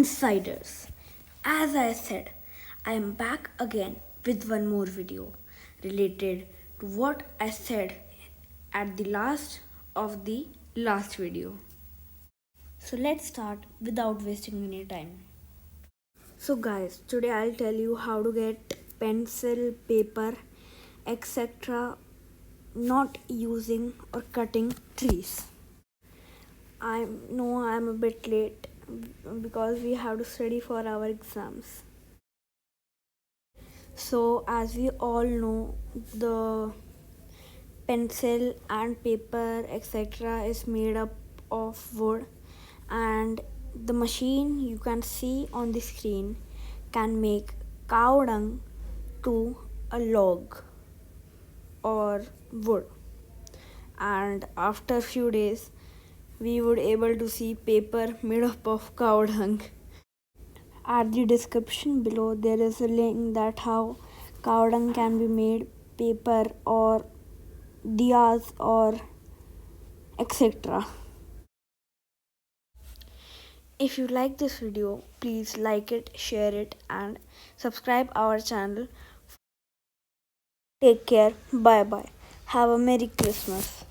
insiders. As I said, I am back again with one more video related to what I said at the last of the last video. So let's start without wasting any time. So guys, today I'll tell you how to get pencil, paper, etc. not using or cutting trees. I know I'm a bit late because we have to study for our exams. So as we all know, the pencil and paper etc. is made up of wood, and the machine you can see on the screen can make cow dung to a log or wood, and after few days we would able to see paper made up of cow dung. At the description below there is a link that how cow dung can be made paper or diyas or etc. If you like this video, please like it, share it and subscribe our channel. Take care. Bye bye. Have a Merry Christmas.